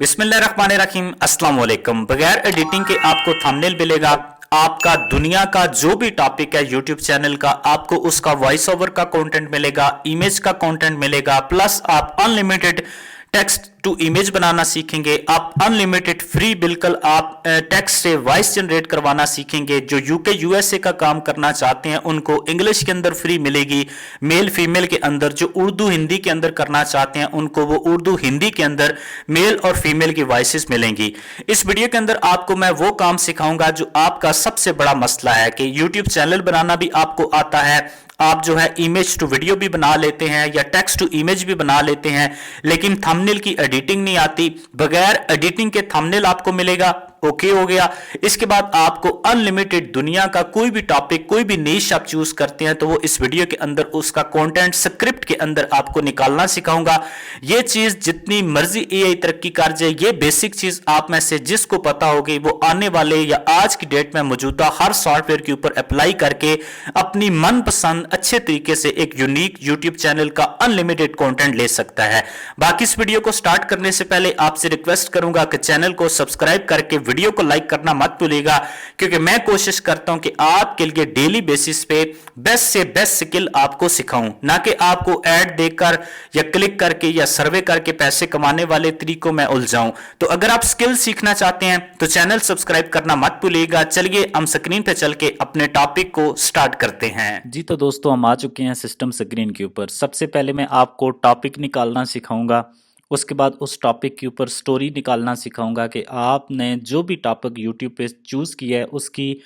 बिस्मिल्लाहिर्रहमानिर्रहीम अस्सलाम वालेकुम। बगैर एडिटिंग के आपको थंबनेल मिलेगा। आपका दुनिया का जो भी टॉपिक है यूट्यूब चैनल का, आपको उसका वॉइस ओवर का कंटेंट मिलेगा, इमेज का कंटेंट मिलेगा, प्लस आप अनलिमिटेड टेक्स्ट टू इमेज बनाना सीखेंगे। आप अनलिमिटेड फ्री बिल्कुल आप टेक्स्ट से वॉइस जनरेट करवाना सीखेंगे। जो यूके यूएसए का काम करना चाहते हैं उनको इंग्लिश के अंदर फ्री मिलेगी, मेल फीमेल के अंदर। जो उर्दू हिंदी के अंदर करना चाहते हैं उनको वो उर्दू हिंदी के अंदर मेल और फीमेल की वॉइसेस मिलेंगी। इस वीडियो के अंदर आपको मैं वो काम सिखाऊंगा जो आपका सबसे बड़ा मसला है कि यूट्यूब चैनल बनाना भी आपको आता है, आप जो है इमेज टू वीडियो भी बना लेते हैं या टेक्स्ट टू इमेज भी बना लेते हैं, लेकिन थंबनेल की एडिटिंग नहीं आती। बगैर एडिटिंग के थंबनेल आपको मिलेगा, ओके हो गया। इसके बाद आपको अनलिमिटेड दुनिया का कोई भी टॉपिक, कोई भी नीश आप चूज करते हैं तो वो इस वीडियो के अंदर उसका कंटेंट स्क्रिप्ट के अंदर आपको निकालना सिखाऊंगा। ये चीज जितनी मर्जी एआई तरक्की कर जाए, ये बेसिक चीज आप में से जिसको पता होगी वो आने वाले या आज की डेट में मौजूदा हर सॉफ्टवेयर के ऊपर अप्लाई करके अपनी मनपसंद अच्छे तरीके से एक यूनिक यूट्यूब चैनल का अनलिमिटेड कंटेंट ले सकता है। बाकी इस वीडियो को स्टार्ट करने से पहले आपसे रिक्वेस्ट करूंगा कि चैनल को सब्सक्राइब करके वीडियो को लाइक करना मत भूलिएगा, क्योंकि मैं कोशिश करता हूं कि आपके लिए डेली बेसिस पे बेस्ट से बेस्ट स्किल आपको सिखाऊं, ना कि आपको ऐड देकर या क्लिक करके या सर्वे करके पैसे कमाने वाले तरीकों में उलझाऊं। तो अगर आप स्किल सीखना चाहते हैं तो चैनल सब्सक्राइब करना मत भूलिएगा। चलिए हम स्क्रीन पे चल के अपने टॉपिक को स्टार्ट करते हैं। जी तो दोस्तों, हम आ चुके हैं सिस्टम स्क्रीन के ऊपर। सबसे पहले मैं आपको टॉपिक निकालना सिखाऊंगा, उसके बाद उस टॉपिक के ऊपर स्टोरी निकालना सिखाऊंगा कि आपने जो भी टॉपिक यूट्यूब पे चूज़ किया है उसकी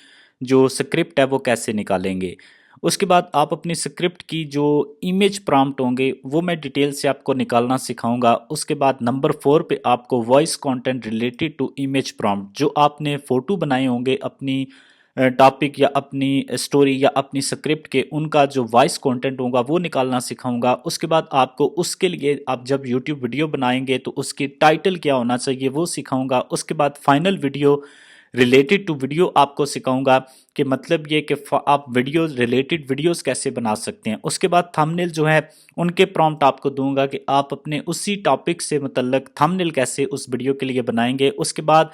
जो स्क्रिप्ट है वो कैसे निकालेंगे। उसके बाद आप अपनी स्क्रिप्ट की जो इमेज प्रॉम्प्ट होंगे वो मैं डिटेल से आपको निकालना सिखाऊंगा। उसके बाद नंबर 4 पे आपको voice content related to image prompt, जो आपने फ़ोटो बनाए होंगे अपनी टॉपिक या अपनी स्टोरी या अपनी स्क्रिप्ट के, उनका जो वॉइस कंटेंट होगा वो निकालना सिखाऊंगा। उसके बाद आपको उसके लिए आप जब यूट्यूब वीडियो बनाएंगे तो उसकी टाइटल क्या होना चाहिए वो सिखाऊंगा। उसके बाद final video related to video आपको सिखाऊंगा कि मतलब ये कि आप वीडियो रिलेटेड वीडियोस कैसे बना सकते हैं। उसके बाद थंबनेल जो है उनके प्रॉम्प्ट आपको दूंगा कि आप अपने उसी टॉपिक से मतलब थंबनेल कैसे उस वीडियो के लिए बनाएंगे। उसके बाद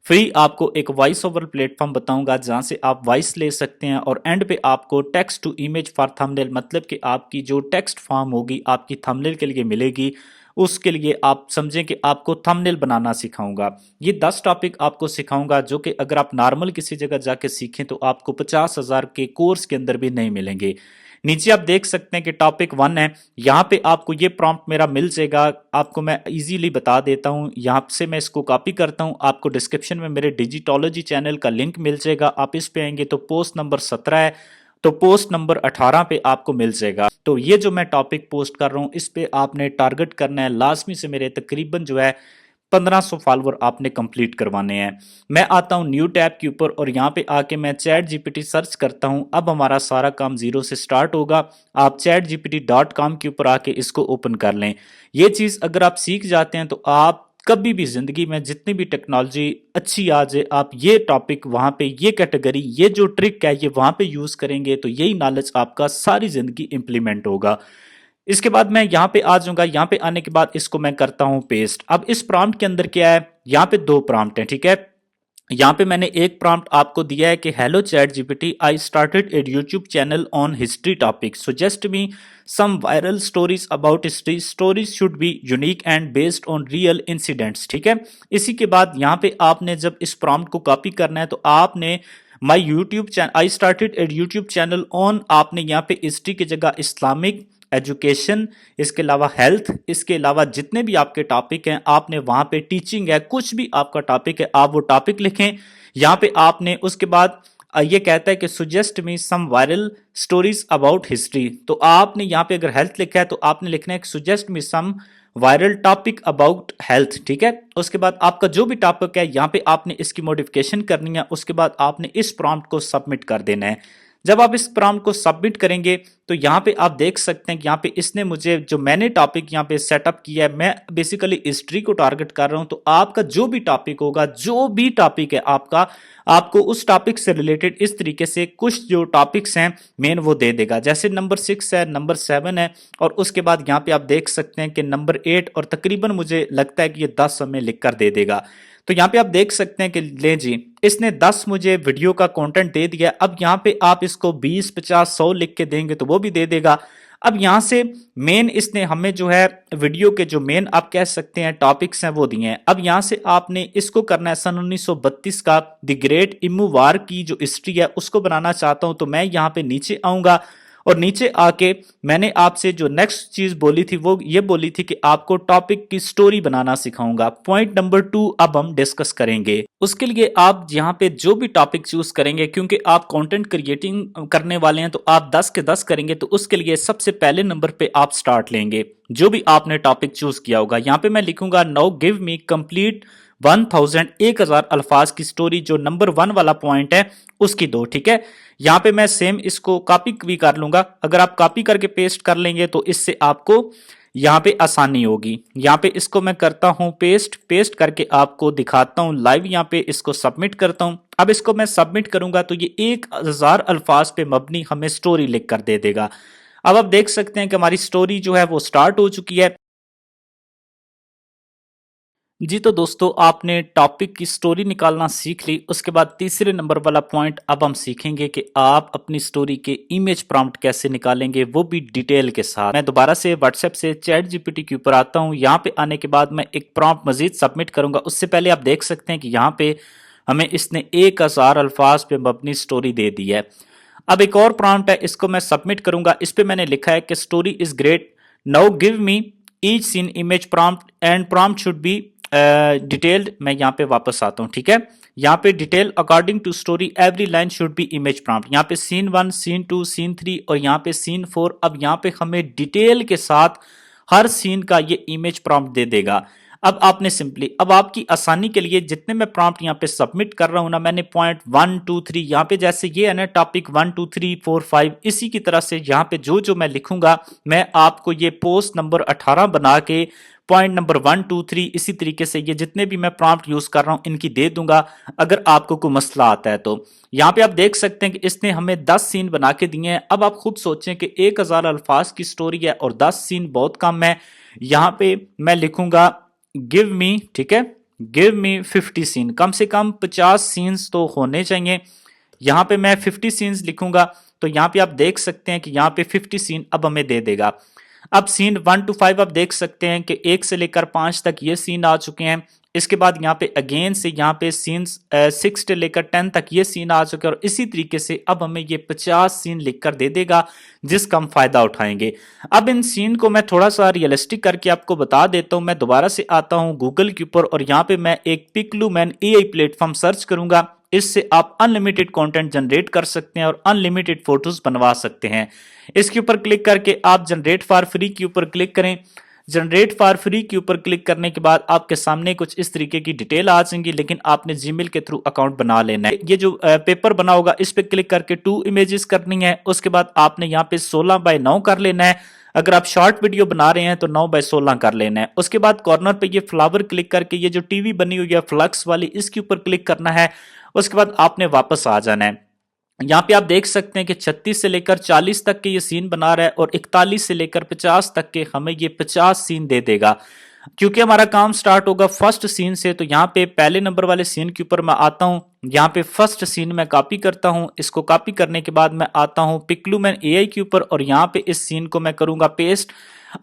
फ्री आपको एक वॉइस ओवर प्लेटफॉर्म बताऊंगा जहां से आप वॉइस ले सकते हैं, और एंड पे आपको text to image for thumbnail, मतलब कि आपकी जो टेक्स्ट फॉर्म होगी आपकी थंबनेल के लिए मिलेगी, उसके लिए आप समझें कि आपको थंबनेल बनाना सिखाऊंगा। ये 10 टॉपिक आपको सिखाऊंगा जो कि अगर आप नॉर्मल किसी जगह जाके सीखें तो आपको 50,000 के कोर्स के अंदर भी नहीं मिलेंगे। नीचे आप देख सकते हैं कि टॉपिक 1 है, यहाँ पे आपको ये प्रॉम्प्ट मेरा मिल जाएगा। आपको मैं इजीली बता देता हूँ, यहाँ से मैं इसको कॉपी करता हूँ, आपको डिस्क्रिप्शन में मेरे डिजिटोलॉजी चैनल का लिंक मिल जाएगा। आप इस पे आएंगे तो पोस्ट नंबर 17 है, तो पोस्ट नंबर 18 पे आपको मिल जाएगा। तो ये जो मैं टॉपिक पोस्ट कर रहा हूँ इस पे आपने टारगेट करना है लाजमी से मेरे तकरीबन जो है 1500 फॉलोवर आपने कंप्लीट करवाने हैं। मैं आता हूँ न्यू टैब के ऊपर और यहाँ पे आके मैं चैट जीपीटी सर्च करता हूँ। अब हमारा सारा काम जीरो से स्टार्ट होगा। आप chatgpt.com के ऊपर आके इसको ओपन कर लें। ये चीज़ अगर आप सीख जाते हैं तो आप कभी भी ज़िंदगी में जितनी भी टेक्नोलॉजी अच्छी आ जाए, आप ये टॉपिक वहाँ पे, ये कैटेगरी, ये जो ट्रिक है ये वहाँ पे यूज़ करेंगे तो यही नॉलेज आपका सारी ज़िंदगी इम्प्लीमेंट होगा। इसके बाद मैं यहाँ पे आ जाऊंगा। यहाँ पे आने के बाद इसको मैं करता हूँ पेस्ट। अब इस प्रॉम्प्ट के अंदर क्या है, यहाँ पे 2 प्रॉम्प्ट हैं, ठीक है। यहाँ पे मैंने एक प्रॉम्प्ट आपको दिया है कि hello chat GPT, I started a YouTube channel on history topic, suggest me some viral stories about history, stories should be unique and based on real incidents, ठीक है। इसी के बाद यहाँ पे आपने जब इस प्रॉम्प्ट को कॉपी करना है तो आपने my YouTube channel, I started a YouTube channel on, आपने यहाँ पे हिस्ट्री की जगह इस्लामिक, एजुकेशन, इसके अलावा हेल्थ, इसके अलावा जितने भी आपके टॉपिक हैं आपने वहां पे टीचिंग है, कुछ भी आपका टॉपिक है आप वो टॉपिक लिखें। यहाँ पे आपने उसके बाद ये कहता है कि suggest me some viral stories about history, तो आपने यहाँ पे अगर हेल्थ लिखा है तो आपने लिखना है suggest me some viral topic about health, ठीक है। उसके बाद आपका जो भी टॉपिक है यहाँ पे आपने इसकी मॉडिफिकेशन करनी है। उसके बाद आपने इस प्रॉम्प्ट को सबमिट कर देना है। जब आप इस प्रॉम्प्ट को सबमिट करेंगे तो यहाँ पे आप देख सकते हैं कि यहाँ पे इसने मुझे जो मैंने टॉपिक यहाँ पे सेटअप किया है, मैं बेसिकली हिस्ट्री को टारगेट कर रहा हूं। तो आपका जो भी टॉपिक होगा, जो भी टॉपिक है आपका, आपको उस टॉपिक से रिलेटेड इस तरीके से कुछ जो टॉपिक्स हैं मेन वो दे देगा। जैसे नंबर 6 है, नंबर 7 है, और उसके बाद यहाँ पे आप देख सकते हैं कि नंबर 8, और तकरीबन मुझे लगता है कि ये 10 समय लिख कर दे देगा। तो यहाँ पे आप देख सकते हैं कि ले जी, इसने 10 मुझे वीडियो का कंटेंट दे दिया। अब यहाँ पे आप इसको 20, 50, 100 लिख के देंगे तो वो भी दे देगा। अब यहाँ से मेन इसने हमें जो है वीडियो के जो मेन आप कह सकते हैं टॉपिक्स हैं वो दिए हैं। अब यहाँ से आपने इसको करना है सन 1932 का द ग्रेट इमू वार की जो हिस्ट्री है उसको बनाना चाहता हूं। तो मैं यहाँ पे नीचे आऊंगा और नीचे आके मैंने आपसे जो नेक्स्ट चीज बोली थी वो ये बोली थी कि आपको टॉपिक की स्टोरी बनाना सिखाऊंगा। पॉइंट नंबर 2 अब हम डिस्कस करेंगे। उसके लिए आप यहाँ पे जो भी टॉपिक चूज करेंगे, क्योंकि आप कंटेंट क्रिएटिंग करने वाले हैं तो आप 10 के 10 करेंगे, तो उसके लिए सबसे पहले नंबर पे आप स्टार्ट लेंगे जो भी आपने टॉपिक चूज किया होगा। यहाँ पे मैं लिखूंगा नाउ गिव मी कंप्लीट 1000 अल्फाज की स्टोरी, जो नंबर 1 वाला पॉइंट है उसकी दो। ठीक है, यहां पे मैं सेम इसको कॉपी भी कर लूंगा। अगर आप कॉपी करके पेस्ट कर लेंगे तो इससे आपको यहां पे आसानी होगी। यहां पे इसको मैं करता हूं पेस्ट करके आपको दिखाता हूं लाइव। यहां पे इसको सबमिट करता हूं। अब इसको मैं सबमिट करूंगा तो ये 1000 अल्फाज पे मबनी हमें स्टोरी लिख कर दे देगा। अब आप देख सकते हैं कि हमारी स्टोरी जो है वो स्टार्ट हो चुकी है। जी तो दोस्तों, आपने टॉपिक की स्टोरी निकालना सीख ली। उसके बाद तीसरे नंबर वाला पॉइंट अब हम सीखेंगे कि आप अपनी स्टोरी के इमेज प्रॉम्प्ट कैसे निकालेंगे, वो भी डिटेल के साथ। मैं दोबारा से व्हाट्सएप से चैट जीपीटी के ऊपर आता हूं। यहाँ पे आने के बाद मैं एक प्रॉम्प्ट मजीद सबमिट करूंगा। उससे पहले आप देख सकते हैं कि यहाँ पे हमें इसने 1000 अल्फाज पे मबनी स्टोरी दे दी है। अब एक और प्रॉम्प्ट है, इसको मैं सबमिट करूंगा। इस पे मैंने लिखा है कि story is great, now give me each scene image prompt and prompt should be detailed. मैं यहाँ पे वापस आता हूँ। ठीक है, यहाँ पे detail according to story every line should be image prompt. यहाँ पे सीन 1, सीन 2, सीन 3 और यहाँ पे सीन 4। अब यहाँ पे हमें डिटेल के साथ हर सीन का ये इमेज प्रॉम्प्ट दे देगा। अब आपने सिंपली, अब आपकी आसानी के लिए जितने मैं प्रॉम्प्ट यहाँ पे सबमिट कर रहा हूँ ना, मैंने पॉइंट 1, 2, 3 यहाँ पे जैसे ये है ना टॉपिक 1, 2, 3, 4, 5, इसी की तरह से यहाँ पे जो जो मैं लिखूंगा मैं आपको ये पोस्ट नंबर 18 बना के पॉइंट नंबर 1, 2, 3 इसी तरीके से ये जितने भी मैं प्रॉम्प्ट यूज कर रहा हूं इनकी दे दूंगा अगर आपको कोई मसला आता है तो। यहाँ पे आप देख सकते हैं कि इसने हमें 10 सीन बना के दिए हैं। अब आप खुद सोचें कि 1000 अल्फाज की स्टोरी है और 10 सीन बहुत कम है। यहाँ पे मैं लिखूंगा गिव मी, ठीक है, गिव मी 50 सीन, कम से कम 50 सीन्स तो होने चाहिए। यहाँ पे मैं 50 सीन्स लिखूंगा तो यहाँ पे आप देख सकते हैं कि यहाँ पे 50 सीन अब हमें दे देगा। अब सीन 1 to 5 आप देख सकते हैं कि 1 से लेकर 5 तक ये सीन आ चुके हैं। इसके बाद यहाँ पे अगेन से यहाँ पे सीन 6 से लेकर 10 तक ये सीन आ चुके हैं और इसी तरीके से अब हमें ये 50 सीन लिखकर दे देगा जिसका हम फायदा उठाएंगे। अब इन सीन को मैं थोड़ा सा रियलिस्टिक करके आपको बता देता हूँ। मैं दोबारा से आता हूँ गूगल के ऊपर और यहाँ पे मैं एक पिक्लूमैन एआई प्लेटफॉर्म सर्च करूंगा। इससे आप अनलिमिटेड कंटेंट जनरेट कर सकते हैं और अनलिमिटेड फोटोज बनवा सकते हैं। इसके ऊपर क्लिक करके आप जनरेट फॉर फ्री के ऊपर क्लिक करें। जनरेट फॉर फ्री के ऊपर क्लिक करने के बाद आपके सामने कुछ इस तरीके की डिटेल आ जाएंगी, लेकिन आपने जीमेल के थ्रू अकाउंट बना लेना है। ये जो पेपर बना होगा इस पे क्लिक करके 2 इमेजेस करनी है। उसके बाद आपने यहाँ पे 16:9 कर लेना है। अगर आप शॉर्ट वीडियो बना रहे हैं तो 9:16 कर लेना है। उसके बाद कॉर्नर पे ये फ्लावर क्लिक करके ये जो टीवी बनी हुई है फ्लक्स वाली, इसके ऊपर क्लिक करना है। उसके बाद आपने वापस आ जाना है। यहाँ पे आप देख सकते हैं कि 36 से लेकर 40 तक के ये सीन बना रहा है और 41 से लेकर 50 तक के हमें ये 50 सीन दे देगा। क्योंकि हमारा काम स्टार्ट होगा फर्स्ट सीन से, तो यहाँ पे पहले नंबर वाले सीन के ऊपर मैं आता हूँ। यहाँ पे फर्स्ट सीन में कॉपी करता हूँ। इसको कॉपी करने के बाद मैं आता हूँ पिक्लूमैन एआई के ऊपर और यहाँ पे इस सीन को मैं करूंगा पेस्ट।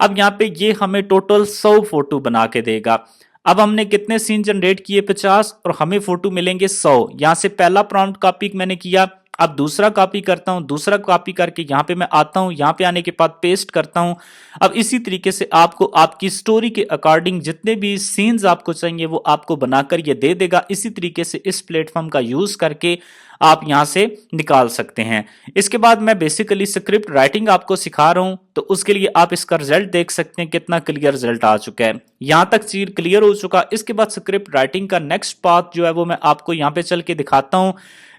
अब यहाँ पे ये हमें टोटल 100 फोटो बना के देगा। अब हमने कितने सीन जनरेट किए? 50 और हमें फोटो मिलेंगे 100। यहाँ से पहला प्रॉम्प्ट कॉपी मैंने किया। अब दूसरा कॉपी करता हूं। दूसरा कॉपी करके यहाँ पे मैं आता हूं। यहाँ पे आने के बाद पेस्ट करता हूं। अब इसी तरीके से आपको आपकी स्टोरी के अकॉर्डिंग जितने भी सीन्स आपको चाहिए वो आपको बनाकर ये दे देगा। इसी तरीके से इस प्लेटफॉर्म का यूज करके आप यहाँ से निकाल सकते हैं। इसके बाद मैं बेसिकली स्क्रिप्ट राइटिंग आपको सिखा रहा हूँ, तो उसके लिए आप इसका रिजल्ट देख सकते हैं कितना क्लियर रिजल्ट आ चुका है। यहाँ तक चीज क्लियर हो चुका। इसके बाद स्क्रिप्ट राइटिंग का नेक्स्ट पार्ट जो है वो मैं आपको यहाँ पे चल के दिखाता हूँ।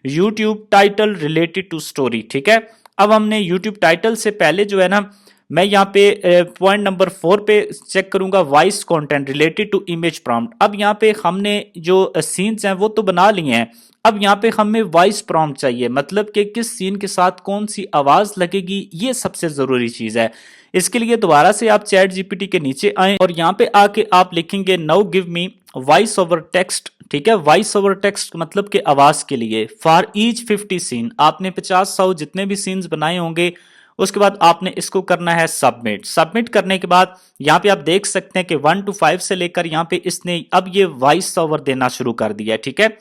YouTube title related to story, ठीक है। अब हमने यूट्यूब टाइटल से पहले जो है ना, मैं यहाँ पे पॉइंट नंबर 4 पे चेक करूंगा, voice content related to image prompt. अब यहाँ पे हमने जो सीन्स हैं वो तो बना लिए हैं, अब यहाँ पे हमें वॉइस प्रॉम्प्ट चाहिए, मतलब कि किस सीन के साथ कौन सी आवाज लगेगी, ये सबसे जरूरी चीज है। इसके लिए दोबारा से आप चैट जीपीटी के नीचे आए और यहाँ पे आके आप लिखेंगे now give me voice over text, ठीक है। वॉइस ओवर टेक्स्ट मतलब कि आवाज के लिए फॉर ईच 50 सीन, आपने 50-100 जितने भी सीन्स बनाए होंगे, उसके बाद आपने इसको करना है सबमिट। सबमिट करने के बाद यहाँ पे आप देख सकते हैं कि 1 to 5 से लेकर यहाँ पे इसने अब ये वॉइस ओवर देना शुरू कर दिया है, ठीक है।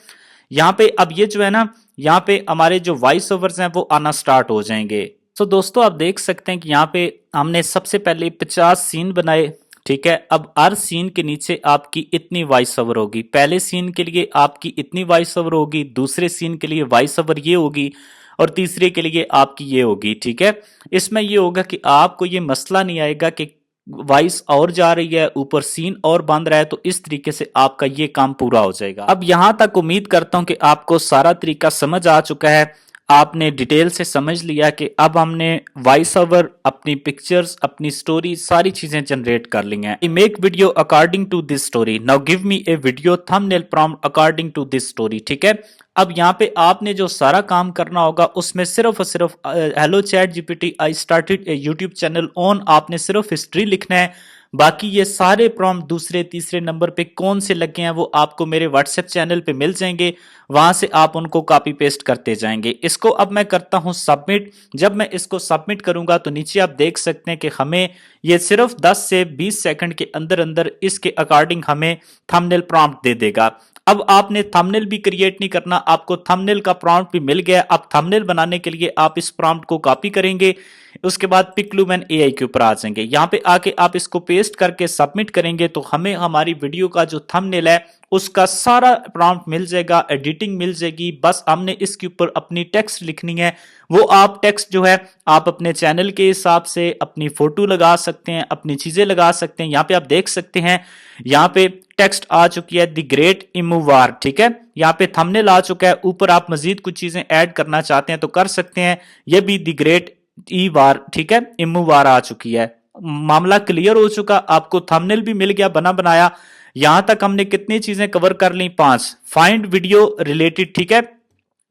यहाँ पे अब ये जो है ना, यहाँ पे हमारे जो वॉइस ओवर्स हैं वो आना स्टार्ट हो जाएंगे। तो दोस्तों आप देख सकते हैं कि यहाँ पे हमने सबसे पहले 50 सीन बनाए, ठीक है। अब हर सीन के नीचे आपकी इतनी वॉइस ओवर होगी। पहले सीन के लिए आपकी इतनी वॉइस ओवर होगी, दूसरे सीन के लिए वॉइस ओवर ये होगी, और तीसरे के लिए आपकी ये होगी, ठीक है। इसमें ये होगा कि आपको ये मसला नहीं आएगा कि वॉइस और जा रही है, ऊपर सीन और बंद रहा है, तो इस तरीके से आपका ये काम पूरा हो जाएगा। अब यहां तक उम्मीद करता हूं कि आपको सारा तरीका समझ आ चुका है, आपने डिटेल से समझ लिया कि अब हमने वॉइस ओवर, अपनी पिक्चर्स, अपनी स्टोरी, सारी चीजें जनरेट कर ली हैं। Make video according to this story, now give me a video thumbnail prompt according to this story, ठीक है। अब यहाँ पे आपने जो सारा काम करना होगा उसमें सिर्फ और सिर्फ hello chat GPT I started a YouTube channel on, आपने सिर्फ हिस्ट्री लिखना है। बाकी ये सारे प्रॉम्प्ट दूसरे तीसरे नंबर पे कौन से लगे हैं वो आपको मेरे व्हाट्सएप चैनल पे मिल जाएंगे, वहां से आप उनको कॉपी पेस्ट करते जाएंगे। इसको अब मैं करता हूं सबमिट। जब मैं इसको सबमिट करूंगा तो नीचे आप देख सकते हैं कि हमें ये सिर्फ 10 से 20 सेकंड के अंदर अंदर इसके अकॉर्डिंग हमें थंबनेल प्रॉम्प्ट दे देगा। अब आपने थंबनेल भी क्रिएट नहीं करना, आपको थंबनेल का प्रॉम्प्ट भी मिल गया। अब थंबनेल बनाने के लिए आप इस प्रॉम्प्ट को कॉपी करेंगे, उसके बाद पिक्लूमैन एआई के ऊपर आ जाएंगे। यहाँ पे आके आप इसको पेस्ट करके सबमिट करेंगे तो हमें हमारी वीडियो का जो थंबनेल है उसका सारा प्रॉम्प्ट मिल जाएगा, एडिटिंग मिल जाएगी। बस हमने इसके ऊपर अपनी टेक्स्ट लिखनी है। वो आप टेक्स्ट जो है आप अपने चैनल के हिसाब से अपनी फोटो लगा सकते हैं, अपनी चीजें लगा सकते हैं। यहाँ पे आप देख सकते हैं, यहाँ पे टेक्स्ट आ चुकी है द ग्रेट इमूवार, ठीक है। यहाँ पे थंबनेल आ चुका है, ऊपर आप मजीद कुछ चीजें ऐड करना चाहते हैं तो कर सकते हैं। ये भी द ग्रेट ई वार, ठीक है, इमू वार आ चुकी है। मामला क्लियर हो चुका, आपको थंबनेल भी मिल गया बना बनाया। यहां तक हमने कितनी चीजें कवर कर ली, 5। फाइंड वीडियो रिलेटेड, ठीक है।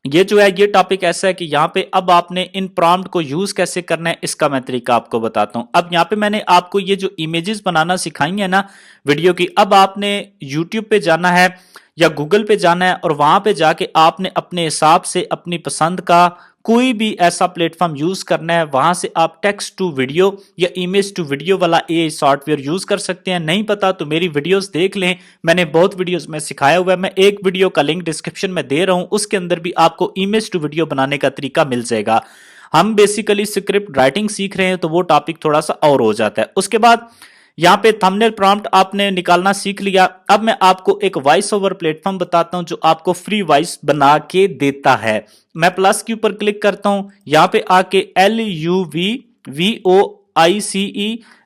ये जो है ये टॉपिक ऐसा है कि यहाँ पे अब आपने इन प्रॉम्प्ट को यूज कैसे करना है इसका मैं तरीका आपको बताता हूं। अब यहाँ पे मैंने आपको ये जो इमेजेस बनाना सिखाई है ना वीडियो की, अब आपने यूट्यूब पे जाना है या गूगल पे जाना है और वहां पे जाके आपने अपने हिसाब से अपनी पसंद का कोई भी ऐसा प्लेटफॉर्म यूज करना है। वहां से आप टेक्स्ट टू वीडियो या इमेज टू वीडियो वाला एआई सॉफ्टवेयर यूज कर सकते हैं। नहीं पता तो मेरी वीडियोस देख लें, मैंने बहुत वीडियोस में सिखाया हुआ है। मैं एक वीडियो का लिंक डिस्क्रिप्शन में दे रहा हूं, उसके अंदर भी आपको इमेज टू वीडियो बनाने का तरीका मिल जाएगा। हम बेसिकली स्क्रिप्ट राइटिंग सीख रहे हैं तो वो टॉपिक थोड़ा सा और हो जाता है। उसके बाद यहाँ पे थंबनेल प्रॉम्प्ट आपने निकालना सीख लिया। अब मैं आपको एक वॉइस ओवर प्लेटफॉर्म बताता हूं जो आपको फ्री वॉइस बना के देता है। मैं प्लस के ऊपर क्लिक करता हूं, यहाँ पे आके LUVVOICE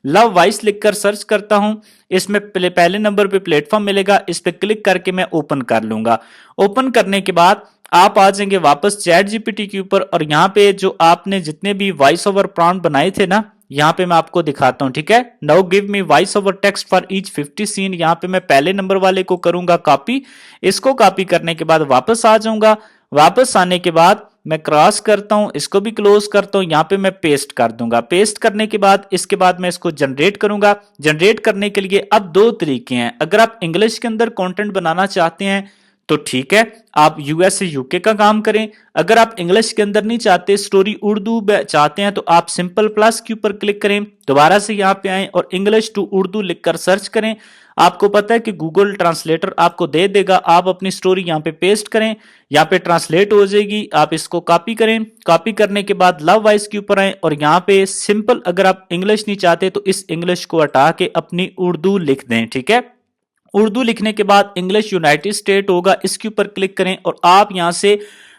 लव वॉइस लिखकर सर्च करता हूं। इसमें पहले नंबर पे प्लेटफॉर्म मिलेगा, इस पे क्लिक करके मैं ओपन कर लूंगा। ओपन करने के बाद आप आ जाएंगे वापस चैट जीपीटी के ऊपर और यहाँ पे जो आपने जितने भी वॉइस ओवर प्रॉम्प्ट बनाए थे ना, यहाँ पे मैं आपको दिखाता हूं, ठीक है। Now give me voice over text for each 50 scene. यहाँ पे मैं पहले नंबर वाले को करूंगा कॉपी। इसको कॉपी करने के बाद वापस आ जाऊंगा। वापस आने के बाद मैं क्रॉस करता हूं, इसको भी क्लोज करता हूं, यहाँ पे मैं पेस्ट कर दूंगा। पेस्ट करने के बाद इसके बाद मैं इसको जनरेट करूंगा। जनरेट करने के लिए अब 2 तरीके हैं। अगर आप इंग्लिश के अंदर कंटेंट बनाना चाहते हैं तो ठीक है, आप यूएस से यूके का काम करें। अगर आप इंग्लिश के अंदर नहीं चाहते, स्टोरी उर्दू चाहते हैं, तो आप सिंपल प्लस के ऊपर क्लिक करें, दोबारा से यहाँ पे आए और इंग्लिश टू उर्दू लिखकर सर्च करें। आपको पता है कि गूगल ट्रांसलेटर आपको दे देगा। आप अपनी स्टोरी यहाँ पे पेस्ट करें, यहाँ पे ट्रांसलेट हो जाएगी। आप इसको कॉपी करें, कॉपी करने के बाद लव वॉइस के ऊपर आए और यहाँ पे सिंपल, अगर आप इंग्लिश नहीं चाहते तो इस इंग्लिश को हटा के अपनी उर्दू लिख दें, ठीक है। उर्दू लिखने के बाद इंग्लिश यूनाइटेड स्टेट होगा, इसके ऊपर क्लिक करें और आप यहां से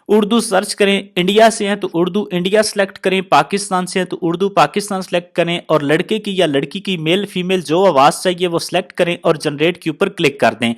उर्दू सर्च करें, इंडिया से हैं तो उर्दू इंडिया सेलेक्ट करें, पाकिस्तान से हैं तो उर्दू पाकिस्तान सेलेक्ट करें और लड़के की या लड़की की मेल फीमेल जो आवाज़ चाहिए वो सिलेक्ट करें और जनरेट के ऊपर क्लिक कर दें।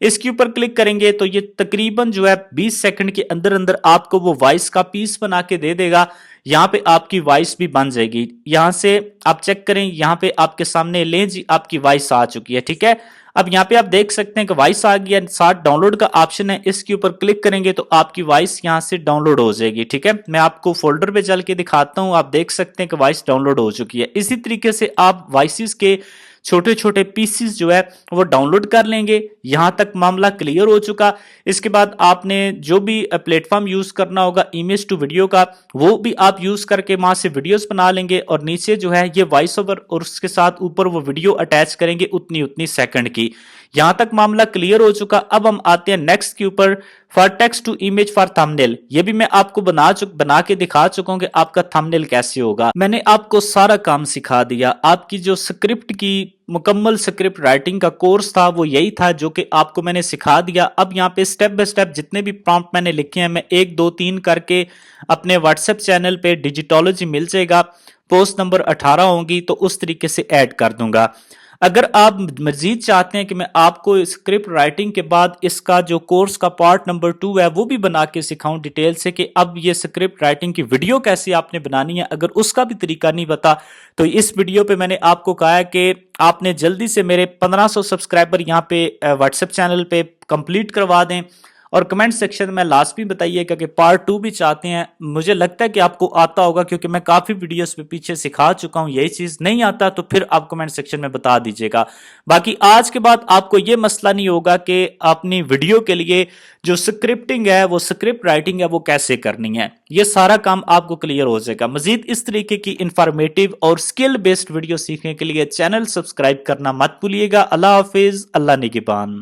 इसके ऊपर क्लिक करेंगे तो ये तकरीबन जो है 20 सेकंड के अंदर अंदर आपको वो वॉइस का पीस बना के दे देगा। यहाँ पे आपकी वॉइस भी बन जाएगी। यहाँ से आप चेक करें, यहाँ पे आपके सामने लें जी आपकी वॉइस आ चुकी है। ठीक है, अब यहाँ पे आप देख सकते हैं कि वॉइस आ गया, साथ डाउनलोड का ऑप्शन है, इसके ऊपर क्लिक करेंगे तो आपकी वॉइस यहाँ से डाउनलोड हो जाएगी। ठीक है, मैं आपको फोल्डर पे चल के दिखाता हूँ, आप देख सकते हैं कि वॉइस डाउनलोड हो चुकी है। इसी तरीके से आप वॉइसेस के छोटे छोटे पीसेस जो है वो डाउनलोड कर लेंगे। यहां तक मामला क्लियर हो चुका। इसके बाद आपने जो भी प्लेटफॉर्म यूज करना होगा इमेज टू वीडियो का, वो भी आप यूज करके वहां से वीडियोस बना लेंगे और नीचे जो है ये वॉइस ओवर और उसके साथ ऊपर वो वीडियो अटैच करेंगे उतनी उतनी सेकंड की। यहां तक मामला क्लियर हो चुका। अब हम आते हैं नेक्स्ट के ऊपर, for text to image for thumbnail. ये भी मैं आपको बना के दिखा चुका हूं कि आपका थंबनेल कैसे होगा। मैंने आपको सारा काम सिखा दिया। आपकी जो स्क्रिप्ट की मुकम्मल स्क्रिप्ट राइटिंग का कोर्स था वो यही था जो कि आपको मैंने सिखा दिया। अब यहाँ पे स्टेप बाय स्टेप जितने भी प्रॉम्प्ट मैंने लिखे हैं मैं 1 2 3 करके अपने व्हाट्सएप चैनल पे डिजिटोलॉजी मिल जाएगा, पोस्ट नंबर 18 होगी तो उस तरीके से ऐड कर दूंगा। अगर आप मजीद चाहते हैं कि मैं आपको स्क्रिप्ट राइटिंग के बाद इसका जो कोर्स का पार्ट नंबर 2 है वो भी बना के सिखाऊं डिटेल से कि अब ये स्क्रिप्ट राइटिंग की वीडियो कैसे आपने बनानी है, अगर उसका भी तरीका नहीं पता तो इस वीडियो पे मैंने आपको कहा है कि आपने जल्दी से मेरे 1500 सब्सक्राइबर यहाँ पे व्हाट्सएप चैनल पे कंप्लीट करवा दें और कमेंट सेक्शन में लास्ट में बताइएगा कि पार्ट 2 भी चाहते हैं। मुझे लगता है कि आपको आता होगा क्योंकि मैं काफी वीडियोस पे पीछे सिखा चुका हूं। यही चीज नहीं आता तो फिर आप कमेंट सेक्शन में बता दीजिएगा। बाकी आज के बाद आपको ये मसला नहीं होगा कि अपनी वीडियो के लिए जो स्क्रिप्टिंग है वो स्क्रिप्ट राइटिंग है वो कैसे करनी है। ये सारा काम आपको क्लियर हो जाएगा। मजीद इस तरीके की इंफॉर्मेटिव और स्किल बेस्ड वीडियो सीखने के लिए चैनल सब्सक्राइब करना मत भूलिएगा। अल्लाह हाफिज, अल्लाह निगहबान।